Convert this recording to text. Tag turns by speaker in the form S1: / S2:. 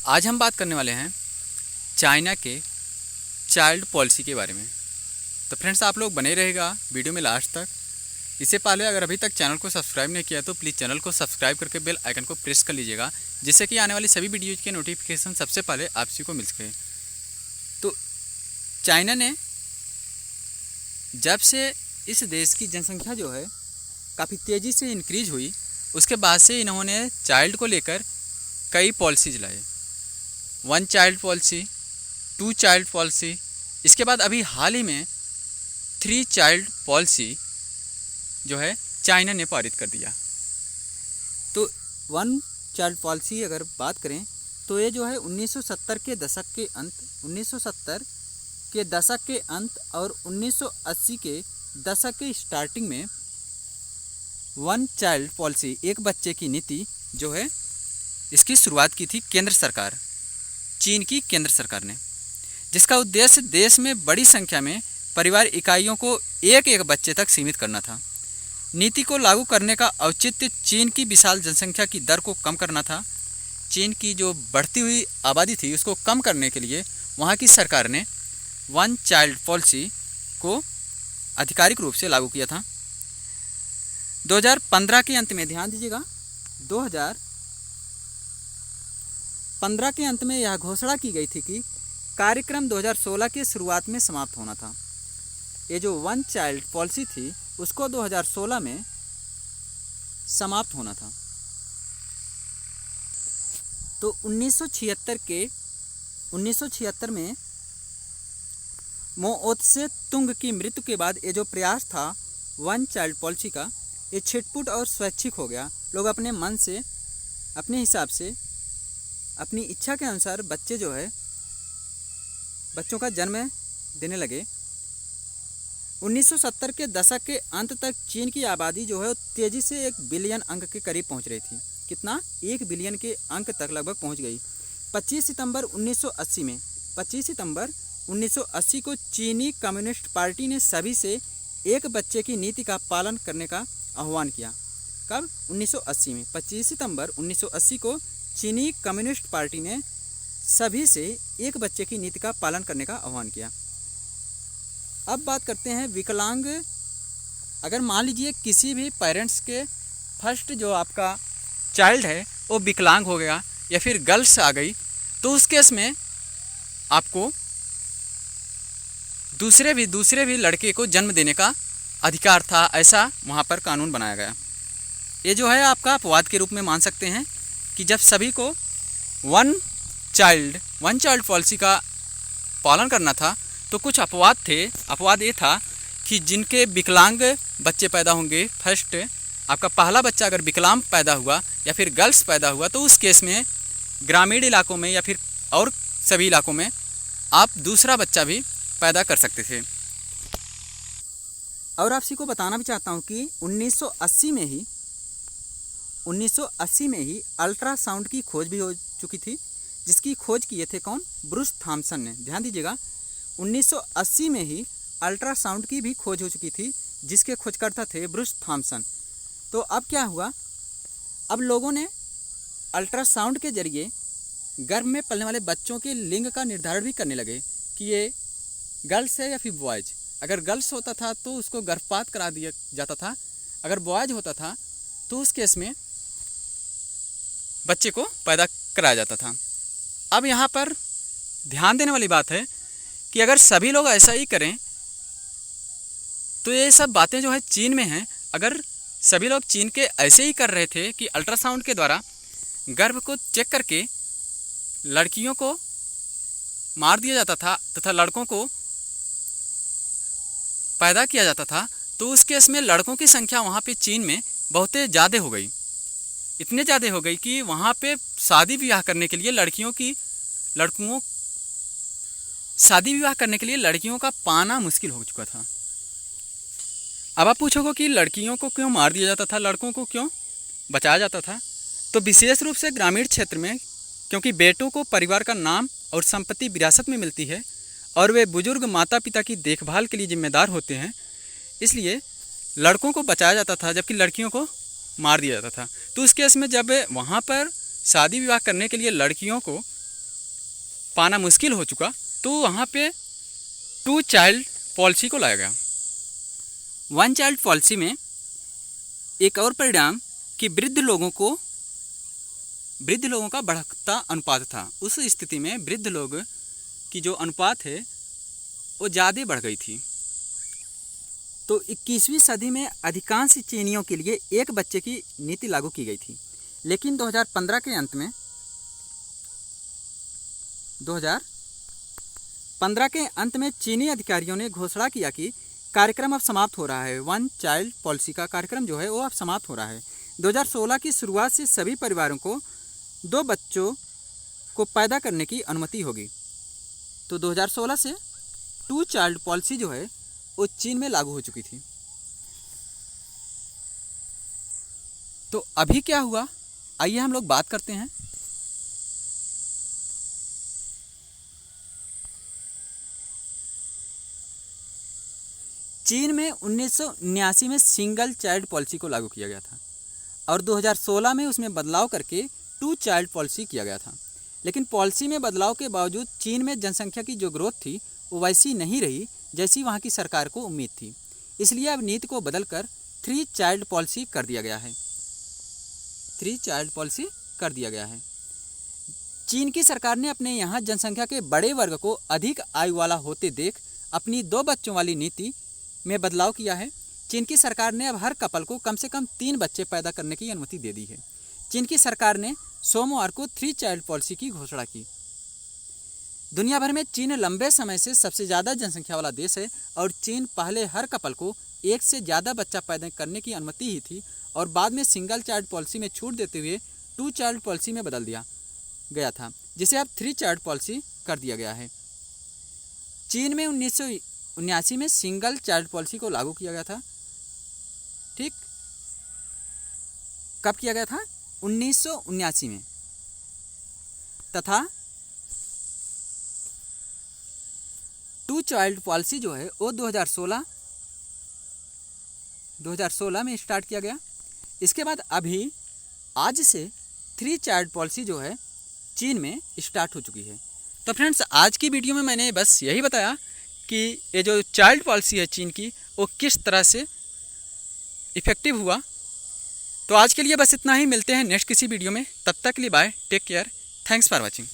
S1: आज हम बात करने वाले हैं चाइना के चाइल्ड पॉलिसी के बारे में। तो फ्रेंड्स, आप लोग बने रहेगा वीडियो में लास्ट तक। इससे पहले अगर अभी तक चैनल को सब्सक्राइब नहीं किया तो प्लीज़ चैनल को सब्सक्राइब करके बेल आइकन को प्रेस कर लीजिएगा, जिससे कि आने वाली सभी वीडियोज के नोटिफिकेशन सबसे पहले आप सभी को मिल सके। तो चाइना ने जब से इस देश की जनसंख्या जो है काफ़ी तेज़ी से इंक्रीज हुई, उसके बाद से इन्होंने चाइल्ड को लेकर कई पॉलिसीज लाए। 1 चाइल्ड पॉलिसी, 2 चाइल्ड पॉलिसी, इसके बाद अभी हाल ही में 3 चाइल्ड पॉलिसी जो है चाइना ने पारित कर दिया। तो 1 चाइल्ड पॉलिसी अगर बात करें तो ये जो है 1970 के दशक के अंत, 1970 के दशक के अंत और 1980 के दशक के स्टार्टिंग में 1 चाइल्ड पॉलिसी, एक बच्चे की नीति जो है, इसकी शुरुआत की थी केंद्र सरकार, चीन की केंद्र सरकार ने, जिसका उद्देश्य देश में बड़ी संख्या में परिवार इकाइयों को एक एक बच्चे तक सीमित करना था। नीति को लागू करने का औचित्य चीन की विशाल जनसंख्या की दर को कम करना था। चीन की जो बढ़ती हुई आबादी थी उसको कम करने के लिए वहाँ की सरकार ने 1 चाइल्ड पॉलिसी को आधिकारिक रूप से लागू किया था। 2015 के अंत में, ध्यान दीजिएगा, 2015 के अंत में यह घोषणा की गई थी कि कार्यक्रम 2016 के शुरुआत में समाप्त होना था। ये जो 1 चाइल्ड पॉलिसी थी उसको 2016 में समाप्त होना था। तो 1976 में मो त्से तुंग की मृत्यु के बाद ये जो प्रयास था 1 चाइल्ड पॉलिसी का, ये छिटपुट और स्वैच्छिक हो गया। लोग अपने मन से, अपने हिसाब से, अपनी इच्छा के अनुसार बच्चे जो है, बच्चों का जन्म देने लगे। 1970 के दशक के अंत तक चीन की आबादी जो है तेज़ी से 1 बिलियन अंक के करीब पहुंच रही थी। कितना? 1 बिलियन के अंक तक लगभग पहुंच गई। 25 सितंबर 1980 को चीनी कम्युनिस्ट पार्टी ने सभी से एक बच्चे की नीति का पालन करने का आह्वान किया। कब? 1980 में, 25 सितंबर 1980 को चीनी कम्युनिस्ट पार्टी ने सभी से एक बच्चे की नीति का पालन करने का आह्वान किया। अब बात करते हैं विकलांग। अगर मान लीजिए किसी भी पेरेंट्स के फर्स्ट जो आपका चाइल्ड है वो विकलांग हो गया या फिर गर्ल्स आ गई, तो उस केस में आपको दूसरे भी लड़के को जन्म देने का अधिकार था, ऐसा वहाँ पर कानून बनाया गया। ये जो है आपका अपवाद के रूप में मान सकते हैं कि जब सभी को 1 चाइल्ड पॉलिसी का पालन करना था तो कुछ अपवाद थे। अपवाद ये था कि जिनके विकलांग बच्चे पैदा होंगे, फर्स्ट आपका पहला बच्चा अगर विकलांग पैदा हुआ या फिर गर्ल्स पैदा हुआ, तो उस केस में ग्रामीण इलाकों में या फिर और सभी इलाकों में आप दूसरा बच्चा भी पैदा कर सकते थे। और आपसी को बताना भी चाहता हूँ कि 1980 में ही अल्ट्रासाउंड की खोज भी हो चुकी थी, जिसकी खोज किए थे कौन? ब्रूस थॉमसन ने। ध्यान दीजिएगा, 1980 में ही अल्ट्रासाउंड की भी खोज हो चुकी थी, जिसके खोजकर्ता थे ब्रूस थॉमसन। तो अब क्या हुआ? अब लोगों ने अल्ट्रासाउंड के जरिए गर्भ में पलने वाले बच्चों के लिंग का निर्धारण भी करने लगे कि ये गर्ल्स है या फिर बॉयज। अगर गर्ल्स होता था तो उसको गर्भपात करा दिया जाता था, अगर बॉयज होता था तो उस केस में बच्चे को पैदा कराया जाता था। अब यहाँ पर ध्यान देने वाली बात है कि अगर सभी लोग ऐसा ही करें तो ये सब बातें जो है चीन में हैं। अगर सभी लोग चीन के ऐसे ही कर रहे थे कि अल्ट्रासाउंड के द्वारा गर्भ को चेक करके लड़कियों को मार दिया जाता था तथा लड़कों को पैदा किया जाता था, तो उस केस में लड़कों की संख्या वहाँ पे चीन में बहुत ज़्यादा हो गई। इतने ज़्यादा हो गई कि वहाँ पे शादी विवाह करने के लिए लड़कियों का पाना मुश्किल हो चुका था। अब आप पूछोगे कि लड़कियों को क्यों मार दिया जाता था, लड़कों को क्यों बचाया जाता था? तो विशेष रूप से ग्रामीण क्षेत्र में, क्योंकि बेटों को परिवार का नाम और संपत्ति विरासत में मिलती है और वे बुजुर्ग माता पिता की देखभाल के लिए जिम्मेदार होते हैं, इसलिए लड़कों को बचाया जाता था जबकि लड़कियों को मार दिया जाता था। तो उस केस में जब वहाँ पर शादी विवाह करने के लिए लड़कियों को पाना मुश्किल हो चुका तो वहाँ पे 2 चाइल्ड पॉलिसी को लाया गया। 1 चाइल्ड पॉलिसी में एक और परिणाम कि वृद्ध लोगों का बढ़ता अनुपात था। उस स्थिति में वृद्ध लोग की जो अनुपात है वो ज़्यादा बढ़ गई थी। तो 21वीं सदी में अधिकांश चीनियों के लिए एक बच्चे की नीति लागू की गई थी, लेकिन 2015 के अंत में चीनी अधिकारियों ने घोषणा किया कि कार्यक्रम अब समाप्त हो रहा है। 1 चाइल्ड पॉलिसी का कार्यक्रम जो है वो अब समाप्त हो रहा है। 2016 की शुरुआत से सभी परिवारों को 2 बच्चों को पैदा करने की अनुमति होगी। तो 2016 से 2 चाइल्ड पॉलिसी जो है वो चीन में लागू हो चुकी थी। तो अभी क्या हुआ, आइए हम लोग बात करते हैं। चीन में 1979 में सिंगल चाइल्ड पॉलिसी को लागू किया गया था और 2016 में उसमें बदलाव करके 2 चाइल्ड पॉलिसी किया गया था। लेकिन पॉलिसी में बदलाव के बावजूद चीन में जनसंख्या की जो ग्रोथ थी वो वैसी नहीं रही जैसी वहाँ की सरकार को उम्मीद थी। इसलिए अब नीति को बदलकर 3 चाइल्ड पॉलिसी कर दिया गया है। 3 चाइल्ड पॉलिसी कर दिया गया है। चीन की सरकार ने अपने यहाँ जनसंख्या के बड़े वर्ग को अधिक आयु वाला होते देख अपनी 2 बच्चों वाली नीति में बदलाव किया है। चीन की सरकार ने अब हर कपल को कम से कम 3 बच्चे पैदा करने की अनुमति दे दी है। चीन की सरकार ने सोमवार को 3 चाइल्ड पॉलिसी की घोषणा की। दुनिया भर में चीन लंबे समय से सबसे ज़्यादा जनसंख्या वाला देश है और चीन पहले हर कपल को 1 से ज़्यादा बच्चा पैदा करने की अनुमति ही थी और बाद में सिंगल चाइल्ड पॉलिसी में छूट देते हुए 2 चाइल्ड पॉलिसी में बदल दिया गया था, जिसे अब 3 चाइल्ड पॉलिसी कर दिया गया है। चीन में 1979 में सिंगल चाइल्ड पॉलिसी को लागू किया गया था। ठीक, कब किया गया था? 1979 में। तथा 2 चाइल्ड पॉलिसी जो है वो 2016 में स्टार्ट किया गया। इसके बाद अभी आज से 3 चाइल्ड पॉलिसी जो है चीन में स्टार्ट हो चुकी है। तो फ्रेंड्स, आज की वीडियो में मैंने बस यही बताया कि ये जो चाइल्ड पॉलिसी है चीन की वो किस तरह से इफ़ेक्टिव हुआ। तो आज के लिए बस इतना ही, मिलते हैं नेक्स्ट किसी वीडियो में। तब तक के लिए bye, take care, thanks for watching.